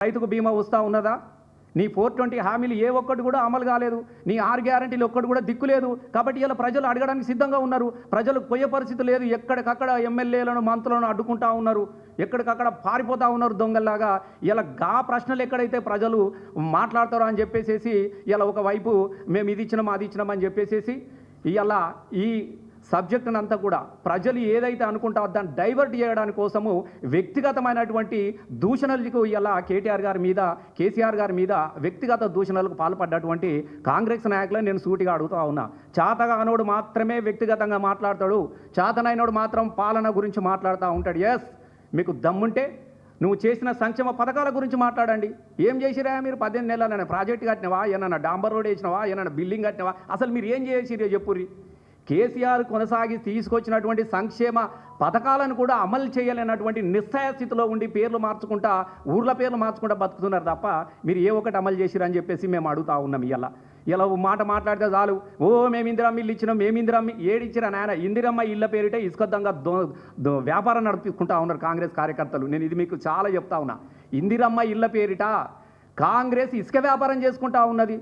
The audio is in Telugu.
రైతుకు బీమా వస్తూ ఉన్నదా? నీ 420 హామీలు ఏ ఒక్కటి కూడా అమలు కాలేదు. నీ 6 గ్యారంటీలు ఒక్కటి కూడా దిక్కులేదు. కాబట్టి ఇలా ప్రజలు అడగడానికి సిద్ధంగా ఉన్నారు. ప్రజలు పోయే పరిస్థితి లేదు. ఎక్కడికక్కడ ఎమ్మెల్యేలను మంత్రులను అడ్డుకుంటా ఉన్నారు. ఎక్కడికక్కడ పారిపోతూ ఉన్నారు దొంగల్లాగా. ఇలా ప్రశ్నలు ఎక్కడైతే ప్రజలు మాట్లాడతారో అని చెప్పేసి ఇలా ఒకవైపు మేము ఇది ఇచ్చినాం అది ఇచ్చినాం అని చెప్పేసి ఇలా ఈ సబ్జెక్టును అంతా కూడా ప్రజలు ఏదైతే అనుకుంటారో దాన్ని డైవర్ట్ చేయడానికి కోసము వ్యక్తిగతమైనటువంటి దూషణలకు ఇలా కేటీఆర్ గారి మీద కేసీఆర్ గారి మీద వ్యక్తిగత దూషణలకు పాల్పడ్డటువంటి కాంగ్రెస్ నాయకులను నేను సూటిగా అడుగుతూ ఉన్నా. చాతగానోడు మాత్రమే వ్యక్తిగతంగా మాట్లాడతాడు, చాతనైనోడు మాత్రం పాలన గురించి మాట్లాడుతూ ఉంటాడు. ఎస్, మీకు దమ్ముంటే నువ్వు చేసిన సంక్షేమ పథకాల గురించి మాట్లాడండి. ఏం చేసిరా మీరు? 18 నెలలైనా ప్రాజెక్టు కట్టినవా? ఏమన్నా డాంబర్ రోడ్ వేసినవా? ఏమన్నా బిల్డింగ్ కట్టినవా? అసలు మీరు ఏం చేసిరో చెప్పుర్రి. కేసీఆర్ కొనసాగి తీసుకొచ్చినటువంటి సంక్షేమ పథకాలను కూడా అమలు చేయలేనటువంటి నిస్సహాయ స్థితిలో ఉండి పేర్లు మార్చుకుంటా ఊర్ల పేర్లు మార్చుకుంటా బతుకుతున్నారు తప్ప మీరు ఏ ఒక్కటి అమలు చేసిరని చెప్పేసి మేము అడుగుతా ఉన్నాం. ఇలా మాట మాట్లాడితే చాలు, ఓ మేము ఇందిరమ్మ ఇల్లు ఇచ్చినాం, మేము ఇందిరమ్మ ఏడిచ్చిరా నాయన. ఇందిరమ్మ ఇళ్ళ పేరిటే ఇసుకద్దంగా వ్యాపారం నడిపించుకుంటా ఉన్నారు కాంగ్రెస్ కార్యకర్తలు. నేను ఇది మీకు చాలా చెప్తా ఉన్నా. ఇందిరమ్మ ఇళ్ళ పేరిట కాంగ్రెస్ ఇసుక వ్యాపారం చేసుకుంటా ఉన్నది.